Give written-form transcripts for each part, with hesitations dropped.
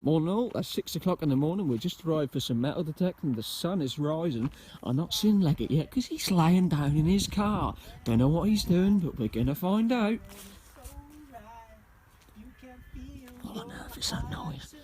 Morning all, that's 6 o'clock in the morning. We just arrived for some metal detecting. The sun is rising. I'm not seeing Leggett yet because he's laying down in his car. Don't know what he's doing, but we're gonna find out. What on earth is that noise?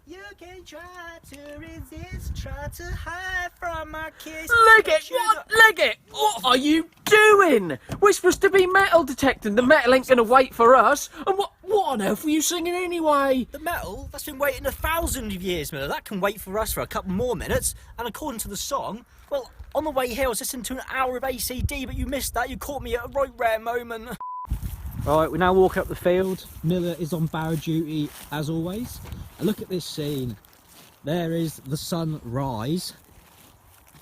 You can try to resist, try to hide from my kiss. Leggett, what? Leggett, what are you doing? We're supposed to be metal detecting. The metal ain't gonna wait for us. And what on earth were you singing anyway? The metal? That's been waiting 1,000 years, Miller. That can wait for us for a couple more minutes. And according to the song, well, on the way here I was listening to an hour of ACD, but you missed that. You caught me at a right rare moment. Right, we now walk up the field. Miller is on barrow duty as always. And look at this scene. There is the sun rise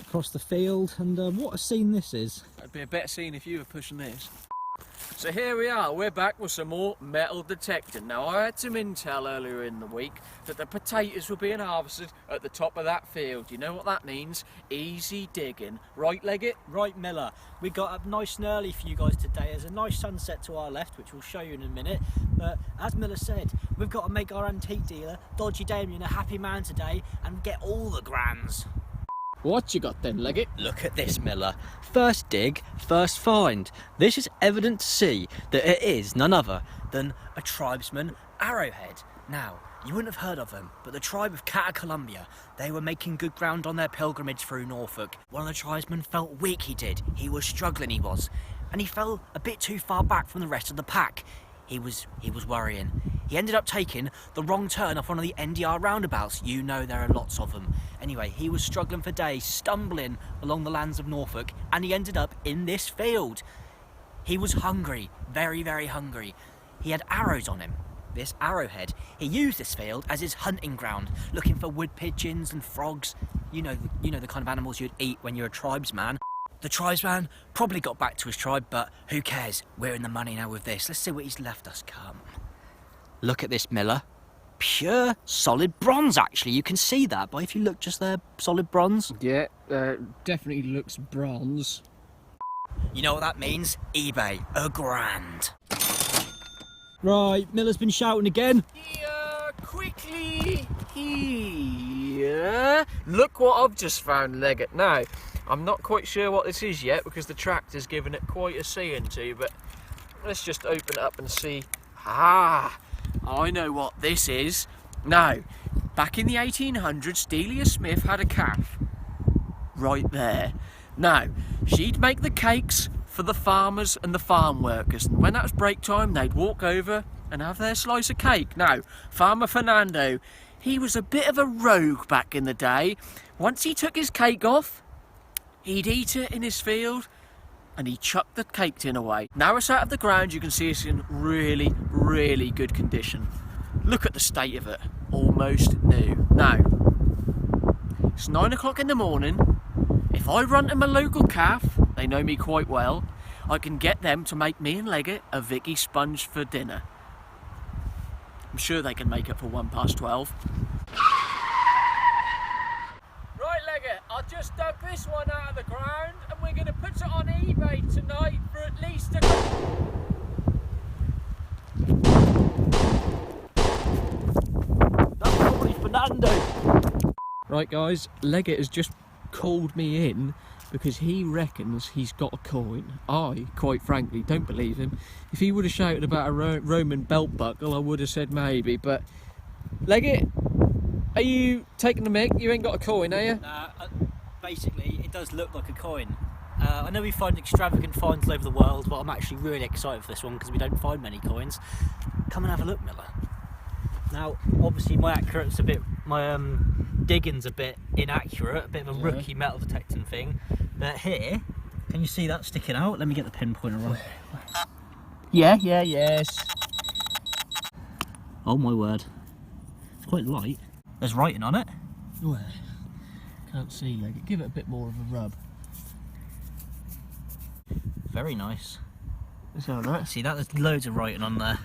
across the field, and what a scene this is. It'd be a better scene if you were pushing this. So here we are, we're back with some more metal detecting. Now I had some intel earlier in the week that the potatoes were being harvested at the top of that field. You know what that means? Easy digging. Right, Leggett? Right, Miller. We got up nice and early for you guys today. There's a nice sunset to our left, which we'll show you in a minute. But as Miller said, we've got to make our antique dealer, Dodgy Damien, a happy man today and get all the grands. What you got then, Leggett? Look at this, Miller. First dig, first find. This is evident to see that it is none other than a tribesman arrowhead. Now, you wouldn't have heard of them, but the tribe of Columbia, they were making good ground on their pilgrimage through Norfolk. One of the tribesmen felt weak, he did. He was struggling, he was. And he fell a bit too far back from the rest of the pack. He was worrying. He ended up taking the wrong turn off one of the NDR roundabouts. You know there are lots of them. Anyway, he was struggling for days, stumbling along the lands of Norfolk, and he ended up in this field. He was hungry, very, very hungry. He had arrows on him, this arrowhead. He used this field as his hunting ground, looking for wood pigeons and frogs. You know the kind of animals you'd eat when you're a tribesman. The tribesman probably got back to his tribe, but who cares? We're in the money now with this. Let's see what he's left us. Come. Look at this, Miller. Pure solid bronze, actually. You can see that, but if you look just there, solid bronze. Yeah, definitely looks bronze. You know what that means? eBay, $1,000. Right, Miller's been shouting again. Here, quickly, here. Look what I've just found, Leggett. Now, I'm not quite sure what this is yet because the tractor's given it quite a see into, but let's just open it up and see. Ah, I know what this is. Now, back in the 1800s, Delia Smith had a calf. Right there. Now, she'd make the cakes for the farmers and the farm workers, and when that was break time, they'd walk over and have their slice of cake. Now, Farmer Fernando, he was a bit of a rogue back in the day. Once he took his cake off, he'd eat it in his field and he chucked the cake tin away. Now it's out of the ground, you can see it's in really, really good condition. Look at the state of it, almost new. Now, it's 9 o'clock in the morning. If I run to my local calf, they know me quite well, I can get them to make me and Leggett a Vicky sponge for dinner. I'm sure they can make it for 12:01. I just dug this one out of the ground and we're going to put it on eBay tonight for at least a... That's probably Fernando. Right guys, Leggett has just called me in because he reckons he's got a coin. I, quite frankly, don't believe him. If he would have shouted about a Roman belt buckle, I would have said maybe, but... Leggett, are you taking the mick? You ain't got a coin, are you? Nah, basically, it does look like a coin. I know we find extravagant finds all over the world, but I'm actually really excited for this one because we don't find many coins. Come and have a look, Miller. Now, obviously, my digging's a bit inaccurate, a bit of a rookie metal detecting thing. But here, can you see that sticking out? Let me get the pinpointer on. Yes. Oh my word. It's quite light. There's writing on it. Where? Can't see, Leggett. Give it a bit more of a rub. Very nice. Is that right? See that? There's loads of writing on there.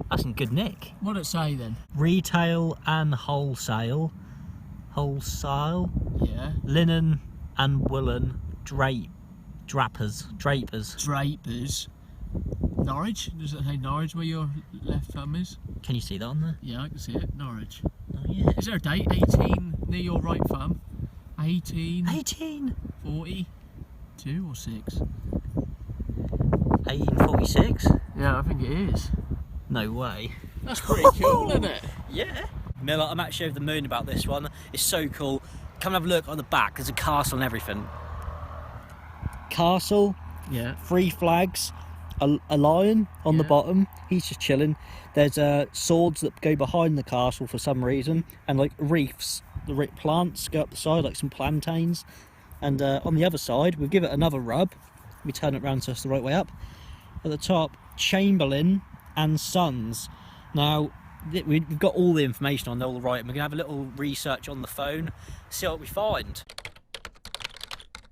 That's in good nick. What'd it say then? Retail and wholesale. Wholesale. Yeah. Linen and woolen drapers. Drapers. Norwich? Does it say Norwich where your left thumb is? Can you see that on there? Yeah, I can see it. Norwich. Oh yeah. Is there a date? 18 near your right thumb. 18. 42 or 6? 1846? Yeah, I think it is. No way. That's pretty cool, isn't it? Yeah. Miller, I'm actually over the moon about this one. It's so cool. Come and have a look on the back. There's a castle and everything. Castle, Yeah. 3 flags, a lion on the bottom. He's just chilling. There's swords that go behind the castle for some reason, and like reefs. The plants go up the side, like some plantains. And on the other side, we'll give it another rub. We turn it around so it's the right way up. At the top, Chamberlain and Sons. Now, we've got all the information on there, all right, and we're going to have a little research on the phone, see what we find.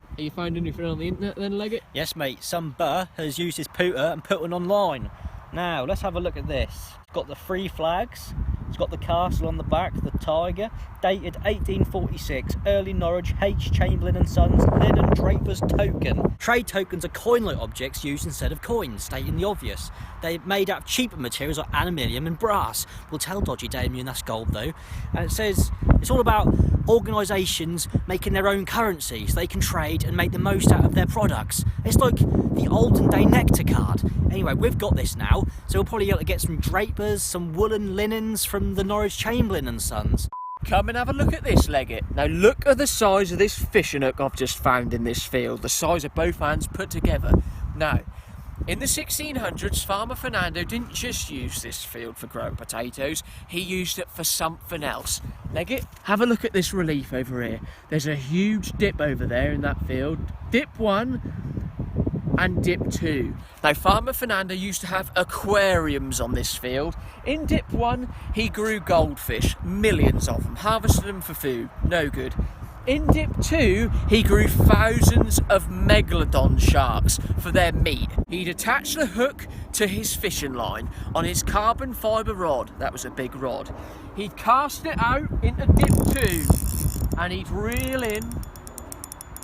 Have you found anything on the internet then, Leggett? Yes, mate, some burr has used his pooter and put one online. Now, let's have a look at this. It's got the 3 flags, it's got the castle on the back, the tiger, dated 1846, early Norwich, H. Chamberlain and Sons, linen draper's token. Trade tokens are coin-like objects used instead of coins, stating the obvious. They're made out of cheaper materials like aluminium and brass. We'll tell Dodgy Damien that's gold though. And it says it's all about organisations making their own currency so they can trade and make the most out of their products. It's like the olden day nectar card. Anyway, we've got this now, so we'll probably be able to get some drapers, some woolen linens from the Norwich Chamberlain and Sons. Come and have a look at this, Leggett. Now look at the size of this fishing hook I've just found in this field. The size of both hands put together. Now, in the 1600s, Farmer Fernando didn't just use this field for growing potatoes, he used it for something else. Leggett, have a look at this relief over here. There's a huge dip over there in that field. Dip 1 and dip 2. Now, Farmer Fernando used to have aquariums on this field. In dip 1, he grew goldfish, millions of them, harvested them for food, no good. In dip 2, he grew thousands of megalodon sharks for their meat. He'd attach the hook to his fishing line on his carbon fibre rod. That was a big rod. He'd cast it out into dip 2 and he'd reel in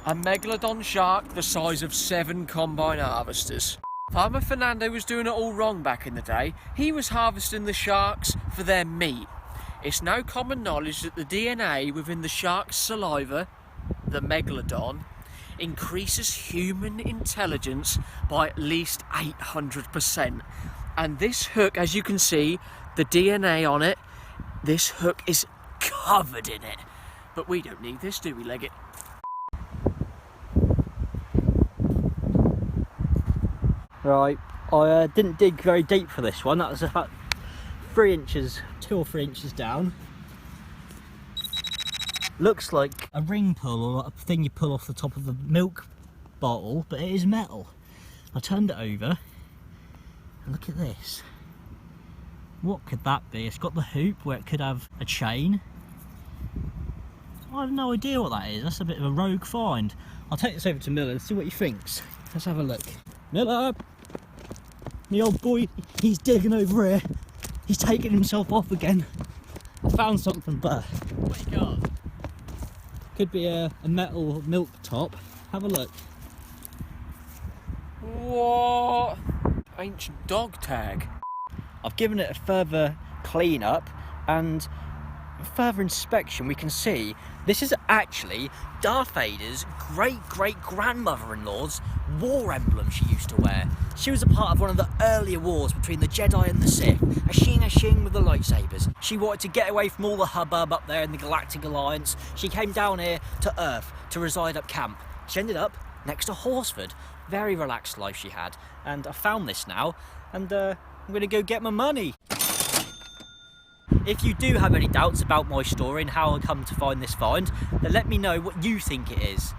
a megalodon shark the size of 7 combine harvesters. Farmer Fernando was doing it all wrong back in the day. He was harvesting the sharks for their meat. It's now common knowledge that the DNA within the shark's saliva, the megalodon, increases human intelligence by at least 800%. And this hook, as you can see, the DNA on it, this hook is covered in it. But we don't need this, do we, Leggett? Right, I didn't dig very deep for this one. That was about 3 inches, 2 or 3 inches down. Looks like a ring pull or a thing you pull off the top of a milk bottle, but it is metal. I turned it over and look at this. What could that be? It's got the hoop where it could have a chain. I have no idea what that is. That's a bit of a rogue find. I'll take this over to Miller and see what he thinks. Let's have a look. Miller! The old boy, he's digging over here. He's taking himself off again. I found something, but What you got? could be a metal milk top. Have a look. What? Ancient dog tag. I've given it a further clean up and further inspection. We can see this is actually Darth Vader's great-great-grandmother-in-law's war emblem she used to wear. She was a part of one of the earlier wars between the Jedi and the Sith, a shing with the lightsabers. She wanted to get away from all the hubbub up there in the Galactic Alliance. She came down here to Earth to reside at camp. She ended up next to Horsford. Very relaxed life she had. And I found this now, and I'm going to go get my money. If you do have any doubts about my story and how I come to find this find, then let me know what you think it is.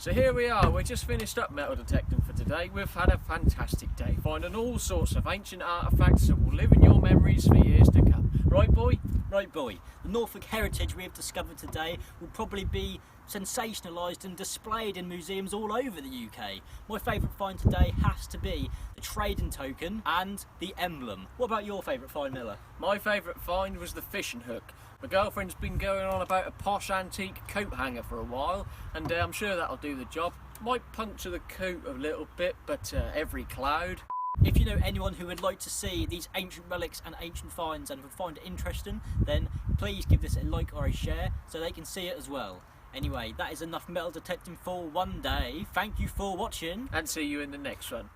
So here we are, we're just finished up metal detecting for today. We've had a fantastic day, finding all sorts of ancient artefacts that will live in your memories for years to come. Right, boy? Right, boy. The Norfolk heritage we have discovered today will probably be sensationalised and displayed in museums all over the UK. My favourite find today has to be the trading token and the emblem. What about your favourite find, Miller? My favourite find was the fishing hook. My girlfriend's been going on about a posh antique coat hanger for a while, and I'm sure that'll do the job. Might puncture the coat a little bit, but every cloud. If you know anyone who would like to see these ancient relics and ancient finds and would find it interesting, then please give this a like or a share so they can see it as well. Anyway, that is enough metal detecting for one day. Thank you for watching. And see you in the next one.